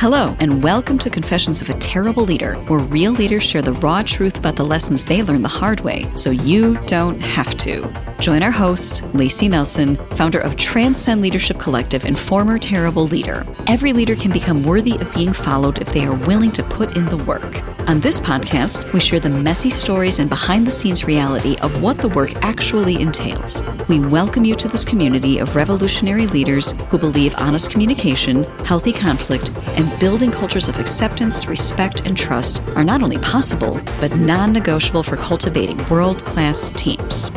Hello, and welcome to Confessions of a Terrible Leader, where real leaders share the raw truth about the lessons they learned the hard way, so you don't have to. Join our host, Layci Nelson, founder of Transcend Leadership Collective and former terrible leader. Every leader can become worthy of being followed if they are willing to put in the work. On this podcast, we share the messy stories and behind-the-scenes reality of what the work actually entails. We welcome you to this community of revolutionary leaders who believe honest communication, healthy conflict, and building cultures of acceptance, respect, and trust are not only possible, but non-negotiable for cultivating world-class teams.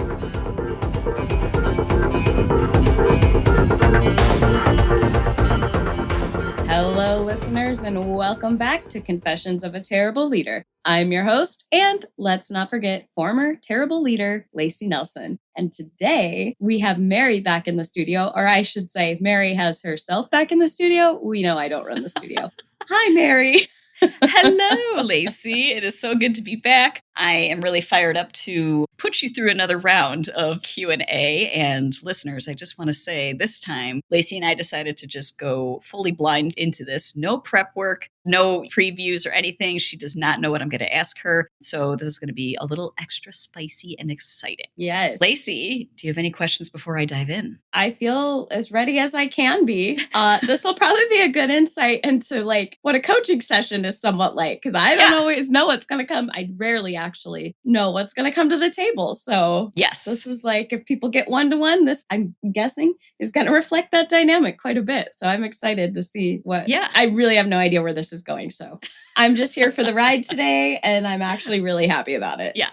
Hello, listeners, and welcome back to Confessions of a Terrible Leader. I'm your host, and let's not forget, former terrible leader, Layci Nelson. And today, we have Mary back in the studio, or I should say, Mary has herself back in the studio. We know I don't run the studio. Hi, Mary. Hello, Layci. It is so good to be back. I am really fired up to put you through another round of Q&A. And listeners, I just want to say this time, Layci and I decided to just go fully blind into this. No prep work, no previews or anything. She does not know what I'm going to ask her. So this is going to be a little extra spicy and exciting. Yes. Layci, do you have any questions before I dive in? I feel as ready as I can be. This will probably be a good insight into what a coaching session is somewhat like, because I don't always know what's going to come. I rarely actually know what's going to come to the table. So yes, this is if people get one-to-one, this, I'm guessing, is going to reflect that dynamic quite a bit. So I'm excited to see what, I really have no idea where this is going. So I'm just here for the ride today, and I'm actually really happy about it. Yeah,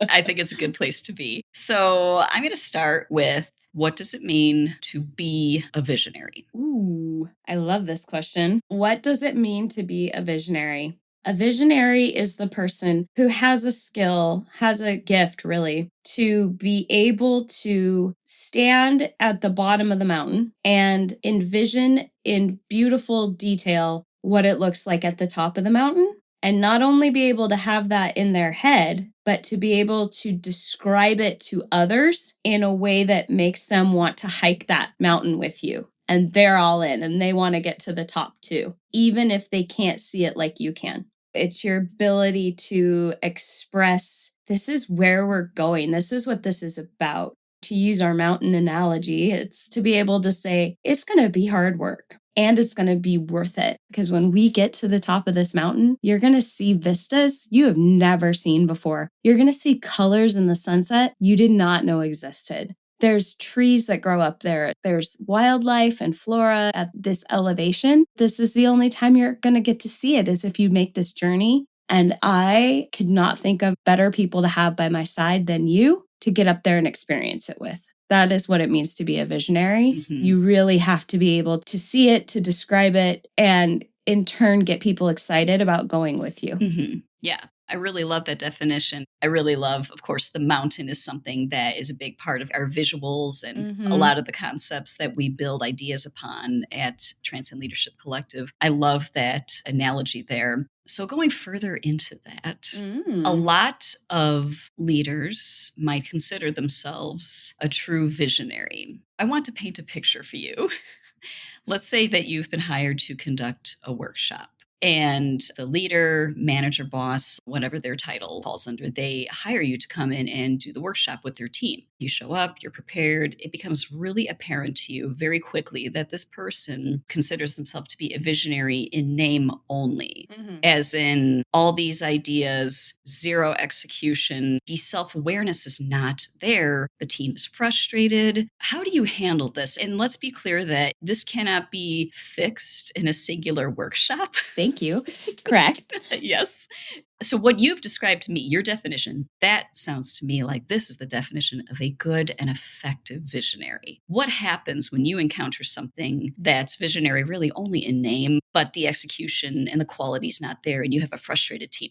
I think it's a good place to be. So I'm going to start with, what does it mean to be a visionary? Ooh, I love this question. What does it mean to be a visionary? A visionary is the person who has a skill, has a gift really, to be able to stand at the bottom of the mountain and envision in beautiful detail what it looks like at the top of the mountain. And not only be able to have that in their head, but to be able to describe it to others in a way that makes them want to hike that mountain with you. And they're all in and they want to get to the top too, even if they can't see it like you can. It's your ability to express, this is where we're going. This is what this is about. To use our mountain analogy, it's to be able to say, it's going to be hard work. And it's going to be worth it, because when we get to the top of this mountain, you're going to see vistas you have never seen before. You're going to see colors in the sunset you did not know existed. There's trees that grow up there. There's wildlife and flora at this elevation. This is the only time you're going to get to see it, is if you make this journey. And I could not think of better people to have by my side than you to get up there and experience it with. That is what it means to be a visionary. Mm-hmm. You really have to be able to see it, to describe it, and in turn get people excited about going with you. Mm-hmm. Yeah, I really love that definition. I really love, of course, the mountain is something that is a big part of our visuals and a lot of the concepts that we build ideas upon at Transcend Leadership Collective. I love that analogy there. So going further into that, a lot of leaders might consider themselves a true visionary. I want to paint a picture for you. Let's say that you've been hired to conduct a workshop. And the leader, manager, boss, whatever their title falls under, they hire you to come in and do the workshop with their team. You show up, you're prepared. It becomes really apparent to you very quickly that this person considers themselves to be a visionary in name only, as in all these ideas, zero execution. The self-awareness is not there. The team is frustrated. How do you handle this? And let's be clear that this cannot be fixed in a singular workshop. Thank you. Correct. Yes. So what you've described to me, your definition, that sounds to me like this is the definition of a good and effective visionary. What happens when you encounter something that's visionary really only in name, but the execution and the quality is not there and you have a frustrated team?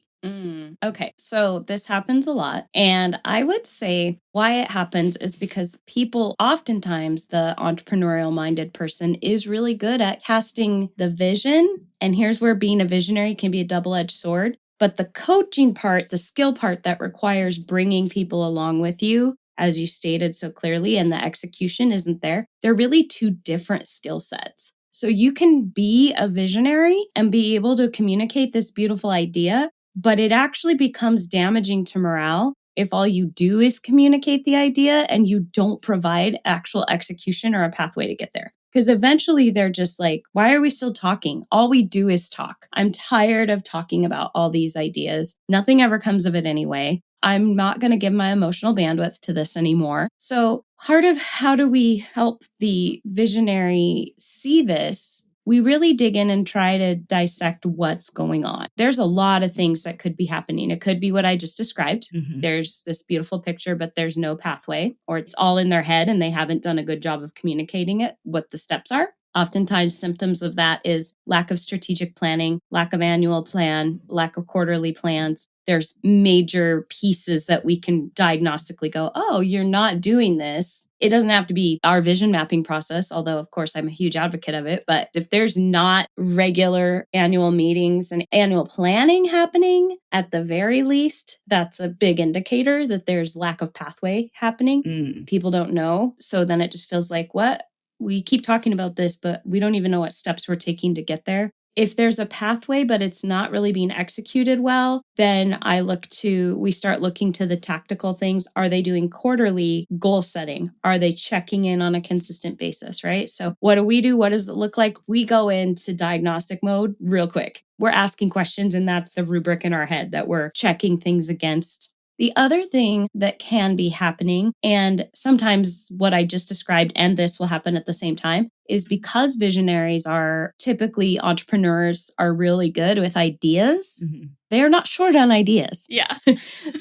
Okay, so this happens a lot. And I would say why it happens is because people, oftentimes the entrepreneurial minded person is really good at casting the vision. And here's where being a visionary can be a double-edged sword. But the coaching part, the skill part that requires bringing people along with you, as you stated so clearly, and the execution isn't there, they're really two different skill sets. So you can be a visionary and be able to communicate this beautiful idea, but it actually becomes damaging to morale if all you do is communicate the idea and you don't provide actual execution or a pathway to get there. Because eventually they're just like, why are we still talking? All we do is talk. I'm tired of talking about all these ideas. Nothing ever comes of it anyway. I'm not going to give my emotional bandwidth to this anymore. So, part of how do we help the visionary see this? We really dig in and try to dissect what's going on. There's a lot of things that could be happening. It could be what I just described. There's this beautiful picture, but there's no pathway, or it's all in their head and they haven't done a good job of communicating it, what the steps are. Oftentimes, symptoms of that is lack of strategic planning, lack of annual plan, lack of quarterly plans. There's major pieces that we can diagnostically go, oh, you're not doing this. It doesn't have to be our vision mapping process, although, of course, I'm a huge advocate of it. But if there's not regular annual meetings and annual planning happening, at the very least, that's a big indicator that there's lack of pathway happening. People don't know. So then it just feels like, what? We keep talking about this, but we don't even know what steps we're taking to get there. If there's a pathway, but it's not really being executed well, then we start looking to the tactical things. Are they doing quarterly goal setting? Are they checking in on a consistent basis, right? So what do we do? What does it look like? We go into diagnostic mode real quick. We're asking questions, and that's the rubric in our head that we're checking things against. The other thing that can be happening, and sometimes what I just described and this will happen at the same time, is because visionaries are typically entrepreneurs, are really good with ideas. They're not short on ideas. Yeah.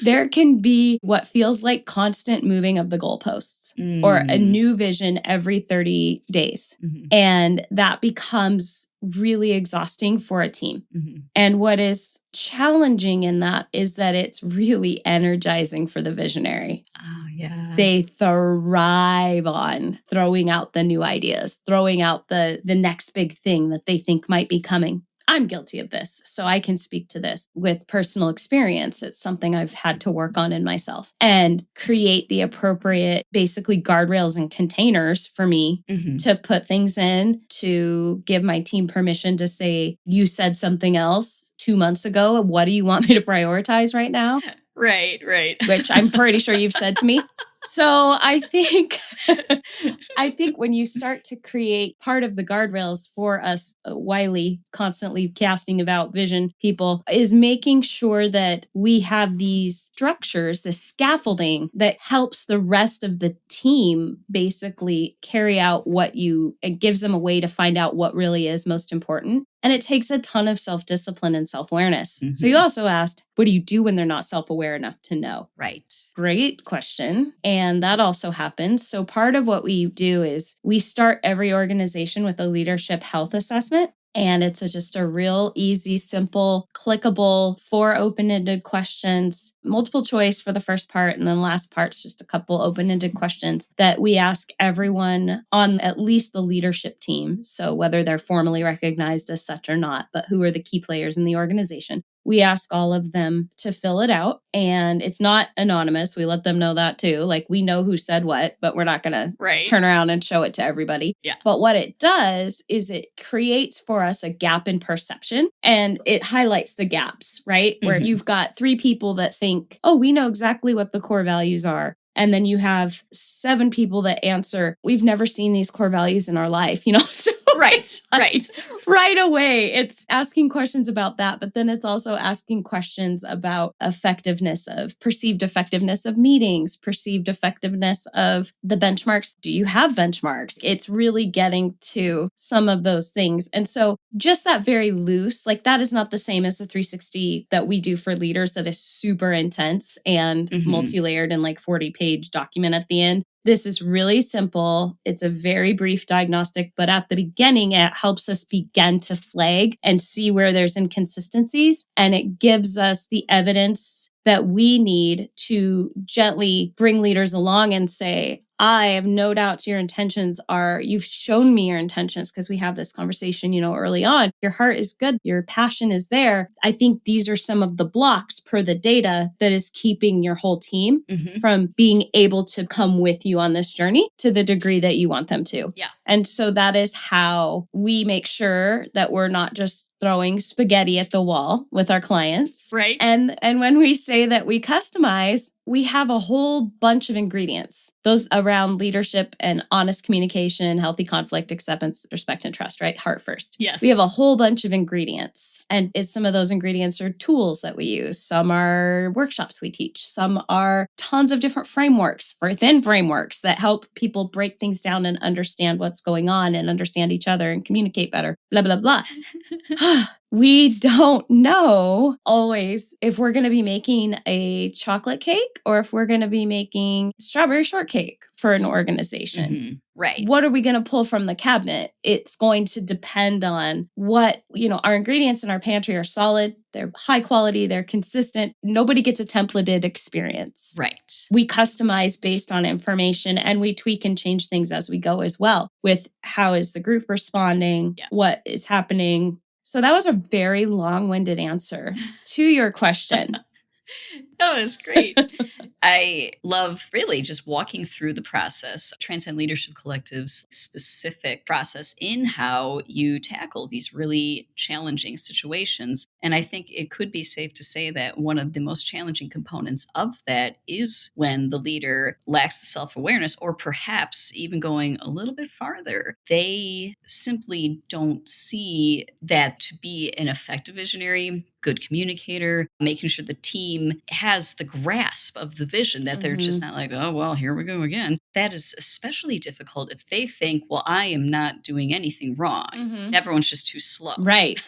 There can be what feels like constant moving of the goalposts or a new vision every 30 days. And that becomes really exhausting for a team. And what is challenging in that is that it's really energizing for the visionary. Oh, yeah. They thrive on throwing out the new ideas, throwing out the next big thing that they think might be coming. I'm guilty of this, so I can speak to this with personal experience. It's something I've had to work on in myself and create the appropriate, basically, guardrails and containers for me to put things in, to give my team permission to say, you said something else 2 months ago. What do you want me to prioritize right now? Right. Which I'm pretty sure you've said to me. So I think when you start to create part of the guardrails for us, Wiley constantly casting about vision people, is making sure that we have these structures, the scaffolding that helps the rest of the team basically carry out it gives them a way to find out what really is most important. And it takes a ton of self-discipline and self-awareness. So you also asked, what do you do when they're not self-aware enough to know? Right. Great question. And that also happens. So part of what we do is we start every organization with a leadership health assessment. And it's just a real easy, simple, clickable, 4 open-ended questions, multiple choice for the first part. And then last part's just a couple open-ended questions that we ask everyone on at least the leadership team. So whether they're formally recognized as such or not, but who are the key players in the organization. We ask all of them to fill it out, and it's not anonymous. We let them know that too. Like, we know who said what, but we're not going to turn around and show it to everybody. Yeah. But what it does is it creates for us a gap in perception, and it highlights the gaps, right? Where you've got 3 people that think, oh, we know exactly what the core values are. And then you have 7 people that answer, we've never seen these core values in our life, So right away, it's asking questions about that, but then it's also asking questions about perceived effectiveness of meetings, perceived effectiveness of the benchmarks. Do you have benchmarks? It's really getting to some of those things. And so just that very loose, like, that is not the same as the 360 that we do for leaders that is super intense and multi-layered and like 40-page document at the end. This is really simple. It's a very brief diagnostic, but at the beginning, it helps us begin to flag and see where there's inconsistencies. And it gives us the evidence that we need to gently bring leaders along and say, I have no doubt your intentions are, you've shown me your intentions because we have this conversation, early on. Your heart is good. Your passion is there. I think these are some of the blocks per the data that is keeping your whole team from being able to come with you on this journey to the degree that you want them to. Yeah. And so that is how we make sure that we're not just throwing spaghetti at the wall with our clients. Right. And when we say that we customize, we have a whole bunch of ingredients. Those around leadership and honest communication, healthy conflict, acceptance, respect, and trust, right? Heart first. Yes. We have a whole bunch of ingredients. And some of those ingredients are tools that we use. Some are workshops we teach. Some are tons of different frameworks within frameworks that help people break things down and understand what's going on and understand each other and communicate better, blah, blah, blah. We don't know always if we're going to be making a chocolate cake or if we're going to be making strawberry shortcake for an organization. Right. What are we going to pull from the cabinet? It's going to depend on what, our ingredients in our pantry are solid. They're high quality. They're consistent. Nobody gets a templated experience. Right. We customize based on information and we tweak and change things as we go as well with how is the group responding, what is happening. So that was a very long-winded answer to your question. Oh, that's great. I love really just walking through the process, Transcend Leadership Collective's specific process in how you tackle these really challenging situations. And I think it could be safe to say that one of the most challenging components of that is when the leader lacks the self-awareness, or perhaps even going a little bit farther, they simply don't see that to be an effective visionary, good communicator, making sure the team has the grasp of the vision, that they're just not like, oh, well, here we go again. That is especially difficult if they think, well, I am not doing anything wrong. Everyone's just too slow. Right.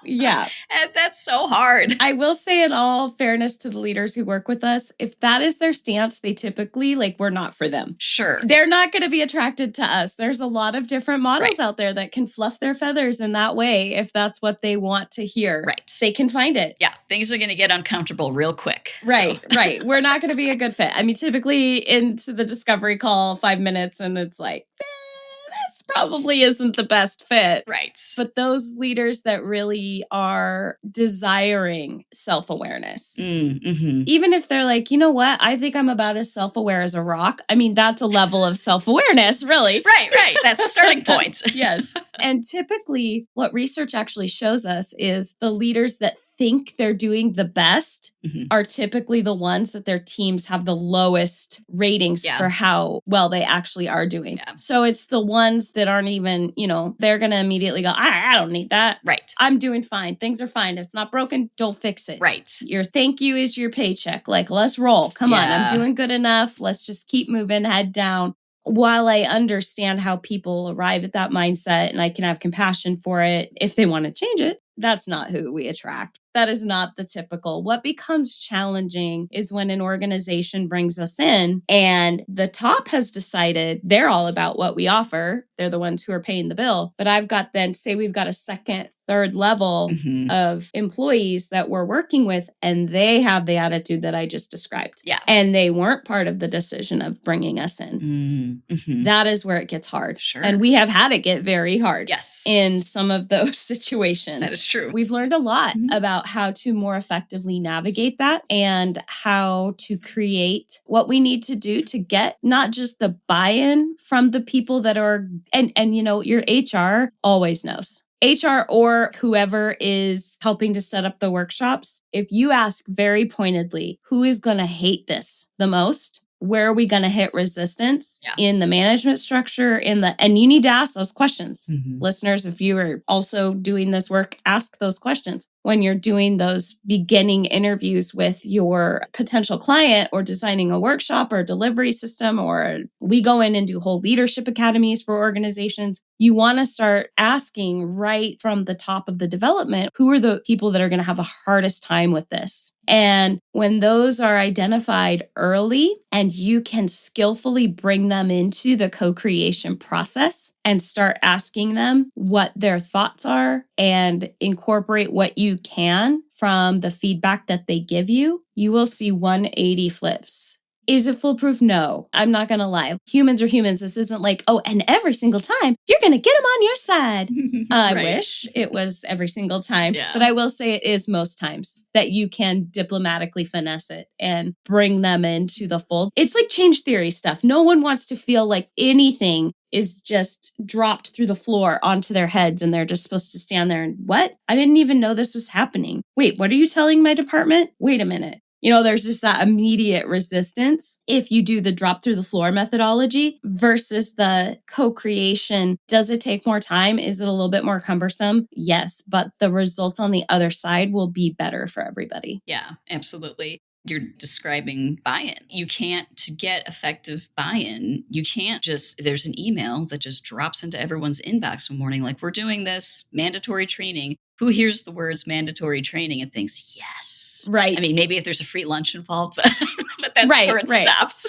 Yeah. And that's so hard. I will say, in all fairness to the leaders who work with us, if that is their stance, they typically, we're not for them. Sure. They're not going to be attracted to us. There's a lot of different models out there that can fluff their feathers in that way if that's what they want to hear. Right. They can find it. Yeah. Things are going to get uncomfortable real quick. Right. We're not going to be a good fit. I mean, typically into the discovery call, 5 minutes, and it's like, this probably isn't the best fit. Right. But those leaders that really are desiring self-awareness, even if they're like, you know what, I think I'm about as self-aware as a rock. I mean, that's a level of self-awareness, really. Right. That's a starting point. Yes. And typically what research actually shows us is the leaders that think they're doing the best are typically the ones that their teams have the lowest ratings for how well they actually are doing. So it's the ones that aren't even, they're going to immediately go, I don't need that. Right. I'm doing fine. Things are fine. If it's not broken, don't fix it. Right. Your thank you is your paycheck. Let's roll. Come on. I'm doing good enough. Let's just keep moving, head down. While I understand how people arrive at that mindset and I can have compassion for it, if they want to change it, that's not who we attract. That is not the typical. What becomes challenging is when an organization brings us in and the top has decided they're all about what we offer. They're the ones who are paying the bill. But I've got then, say we've got a second, third level of employees that we're working with, and they have the attitude that I just described. Yeah. And they weren't part of the decision of bringing us in. That is where it gets hard. Sure. And we have had it get very hard. Yes. In some of those situations. That is true. We've learned a lot about how to more effectively navigate that and how to create what we need to do to get not just the buy-in from the people that are, and your HR always knows. HR or whoever is helping to set up the workshops, if you ask very pointedly, who is going to hate this the most? Where are we going to hit resistance in the management structure, and you need to ask those questions. Listeners, if you are also doing this work, ask those questions. When you're doing those beginning interviews with your potential client or designing a workshop or a delivery system, or we go in and do whole leadership academies for organizations, you want to start asking right from the top of the development, who are the people that are going to have the hardest time with this? And when those are identified early and you can skillfully bring them into the co-creation process and start asking them what their thoughts are and incorporate what you can from the feedback that they give you will see 180 flips. Is it foolproof? No, I'm not going to lie. Humans are humans. This isn't like, oh, and every single time you're going to get them on your side. I Right. wish it was every single time, Yeah. but I will say it is most times that you can diplomatically finesse it and bring them into the fold. It's like change theory stuff. No one wants to feel like anything is just dropped through the floor onto their heads and they're just supposed to stand there and what? I didn't even know this was happening. Wait, what are you telling my department? Wait a minute. There's just that immediate resistance if you do the drop through the floor methodology versus the co-creation. Does it take more time? Is it a little bit more cumbersome? Yes, but the results on the other side will be better for everybody. Yeah, absolutely. You're describing buy-in. You can't, to get effective buy-in, you can't just, there's an email that just drops into everyone's inbox one morning, like, we're doing this mandatory training. Who hears the words mandatory training and thinks, yes. Right. I mean, maybe if there's a free lunch involved, but that's where it stops.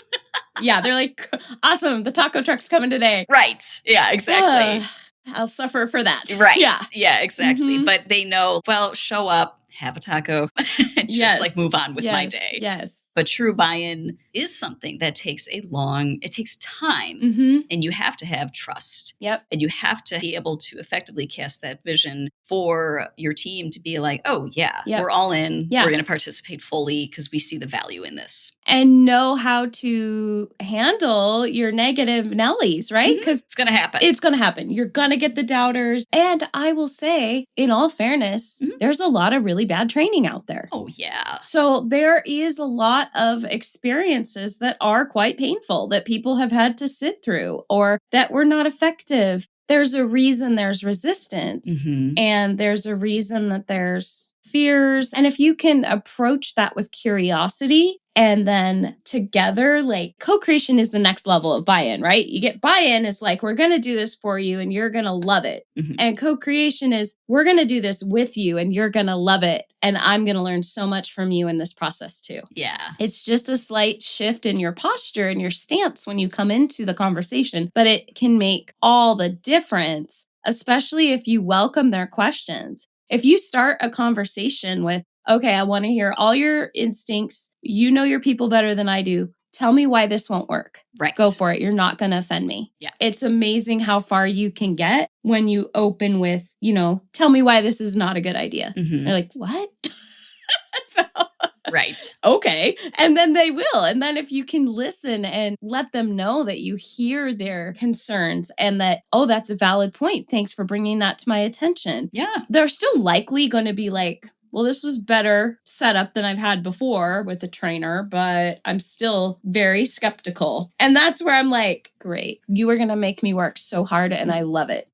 Yeah, they're like, awesome, the taco truck's coming today. Right. Yeah, exactly. I'll suffer for that. Right. Yeah. Yeah, exactly. But they know, well, show up, have a taco, and just like move on with my day. Yes. But true buy-in is something that takes it takes time, and you have to have trust. Yep. And you have to be able to effectively cast that vision for your team to be like, oh yeah, we're all in. Yeah. We're going to participate fully because we see the value in this. And know how to handle your negative Nellies, right? Because it's going to happen. It's going to happen. You're going to get the doubters. And I will say, in all fairness, there's a lot of really bad training out there. Oh, yeah. So there is a lot of experiences that are quite painful that people have had to sit through or that were not effective. There's a reason there's resistance and there's a reason that there's fears. And if you can approach that with curiosity and then together, like co-creation is the next level of buy-in, right? You get buy-in is like, we're going to do this for you and you're going to love it. And co-creation is, we're going to do this with you and you're going to love it. And I'm going to learn so much from you in this process too. Yeah. It's just a slight shift in your posture and your stance when you come into the conversation, but it can make all the difference, especially if you welcome their questions. If you start a conversation with, okay, I want to hear all your instincts. You know your people better than I do. Tell me why this won't work. Right. Go for it. You're not going to offend me. Yeah. It's amazing how far you can get when you open with, tell me why this is not a good idea. They're like, what? Right. Okay. And then they will. And then if you can listen and let them know that you hear their concerns and that, oh, that's a valid point. Thanks for bringing that to my attention. Yeah. They're still likely going to be like, well, this was better setup than I've had before with the trainer, but I'm still very skeptical. And that's where I'm like, great, you are going to make me work so hard and I love it.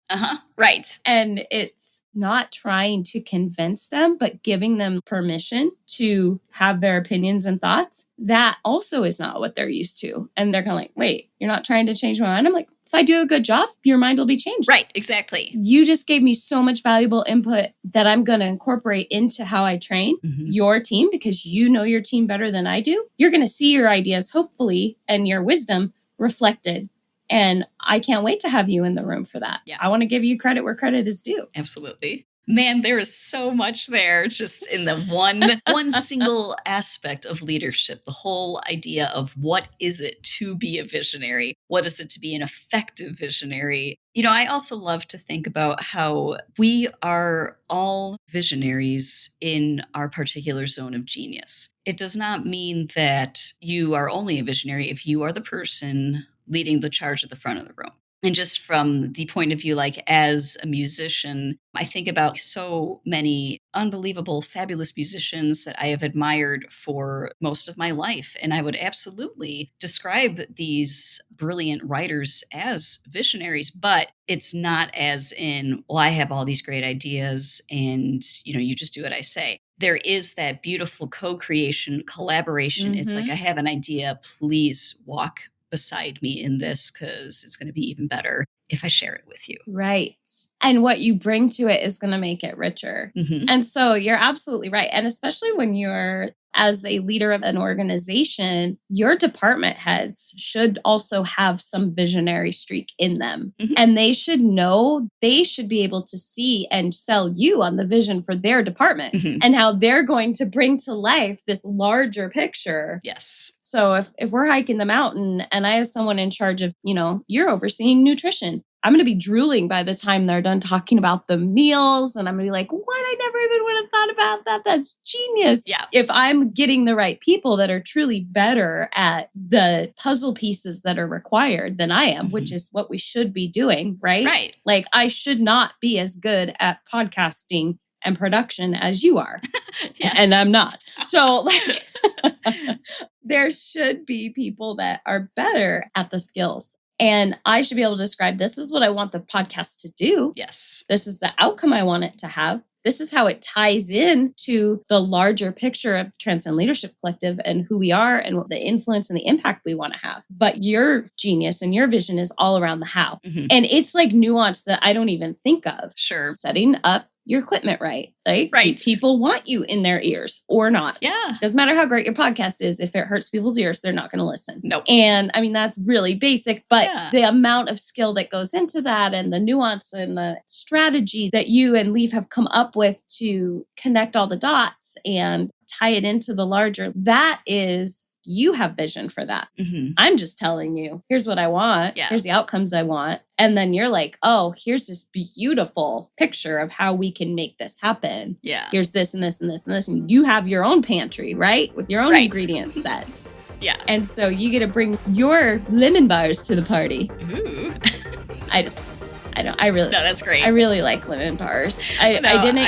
Right. And it's not trying to convince them, but giving them permission to have their opinions and thoughts. That also is not what they're used to. And they're kind of like, wait, you're not trying to change my mind? I'm like, if I do a good job, your mind will be changed. Right, exactly. You just gave me so much valuable input that I'm going to incorporate into how I train your team because you know your team better than I do. You're going to see your ideas, hopefully, and your wisdom reflected. And I can't wait to have you in the room for that. Yeah. I want to give you credit where credit is due. Absolutely. Man, there is so much there just in the one single aspect of leadership, the whole idea of what is it to be a visionary? What is it to be an effective visionary? I also love to think about how we are all visionaries in our particular zone of genius. It does not mean that you are only a visionary if you are the person leading the charge at the front of the room. And just from the point of view, like as a musician, I think about so many unbelievable, fabulous musicians that I have admired for most of my life. And I would absolutely describe these brilliant writers as visionaries, but it's not as in, well, I have all these great ideas and, you just do what I say. There is that beautiful co-creation, collaboration. It's like, I have an idea, please walk beside me in this because it's going to be even better if I share it with you. Right. And what you bring to it is going to make it richer. And so you're absolutely right. And especially when you're as a leader of an organization, your department heads should also have some visionary streak in them. And they should know, they should be able to see and sell you on the vision for their department and how they're going to bring to life this larger picture. Yes. So if we're hiking the mountain and I have someone in charge of, you're overseeing nutrition, I'm going to be drooling by the time they're done talking about the meals. And I'm going to be like, what? I never even would have thought about that. That's genius. Yeah. If I'm getting the right people that are truly better at the puzzle pieces that are required than I am, which is what we should be doing, right? Right. Like I should not be as good at podcasting and production as you are. And I'm not. So there should be people that are better at the skills. And I should be able to describe, this is what I want the podcast to do. Yes. This is the outcome I want it to have. This is how it ties in to the larger picture of Transcend Leadership Collective and who we are and what the influence and the impact we want to have. But your genius and your vision is all around the how. And it's like nuance that I don't even think of. Sure. Setting up your equipment right. Right. Do people want you in their ears or not? Yeah. Doesn't matter how great your podcast is. If it hurts people's ears, they're not going to listen. Nope. And I mean, that's really basic, but the amount of skill that goes into that and the nuance and the strategy that you and Leaf have come up with to connect all the dots and tie it into the larger, that is, you have vision for that. I'm just telling you, here's what I want. Here's the outcomes I want. And then you're like, oh, here's this beautiful picture of how we can make this happen. Yeah. Here's this and this and this and this. And you have your own pantry, right? With your own ingredients set. Yeah. And so you get to bring your lemon bars to the party. Ooh. No, that's great. I really like lemon bars. I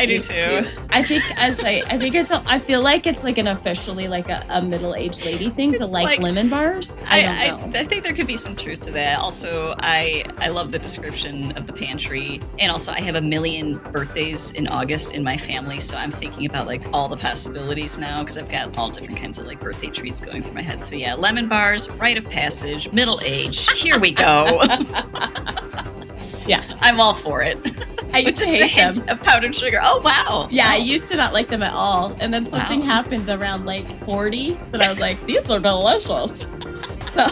used to. I feel like it's like an officially like a middle-aged lady thing to like lemon bars. I don't know. I think there could be some truth to that. Also, I love the description of the pantry. And also I have 1 million birthdays in August in my family. So I'm thinking about like all the possibilities now because I've got all different kinds of like birthday treats going through my head. So yeah, lemon bars, rite of passage, middle age. Here we go. Yeah, I'm all for it. I used to hate them. Of powdered sugar. Oh, wow. Yeah, I used to not like them at all. And then something happened around like 40 that I was like, these are delicious. So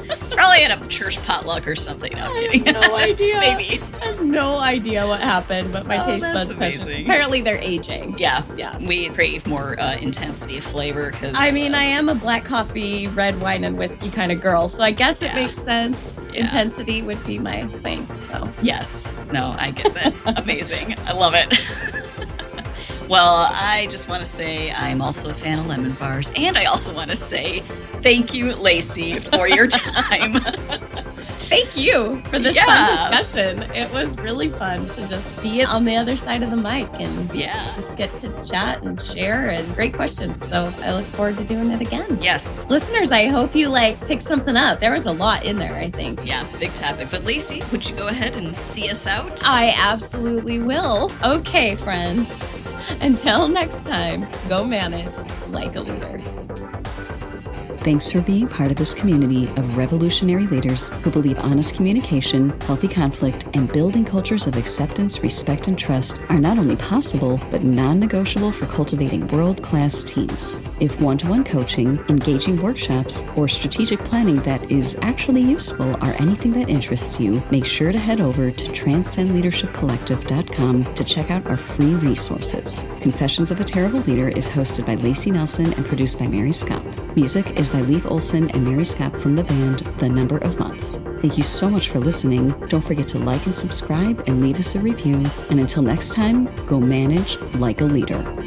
it's probably at a church potluck or something. No, I'm kidding. I have no idea. Maybe. I have no idea what happened, but my taste buds apparently they're aging. Yeah. We crave more intensity of flavor because I mean, I am a black coffee, red wine, and whiskey kind of girl, so I guess it makes sense. Yeah. Intensity would be my thing. So yes, no, I get that. Amazing, I love it. Well, I just want to say I'm also a fan of lemon bars, and I also want to say thank you, Layci, for your time. Thank you for this fun discussion. It was really fun to just be on the other side of the mic and just get to chat and share and great questions. So I look forward to doing it again. Yes. Listeners, I hope you picked something up. There was a lot in there, I think. Yeah, big topic. But Layci, would you go ahead and see us out? I absolutely will. Okay, friends. Until next time, go manage like a leader. Thanks for being part of this community of revolutionary leaders who believe honest communication, healthy conflict, and building cultures of acceptance, respect, and trust are not only possible, but non-negotiable for cultivating world-class teams. If one-to-one coaching, engaging workshops, or strategic planning that is actually useful are anything that interests you, make sure to head over to transcendleadershipcollective.com to check out our free resources. Confessions of a Terrible Leader is hosted by Layci Nelson and produced by Mary Scott. Music is by Leif Olson and Mary Scott from the band The Number of Months. Thank you so much for listening. Don't forget to like and subscribe and leave us a review. And until next time, go manage like a leader.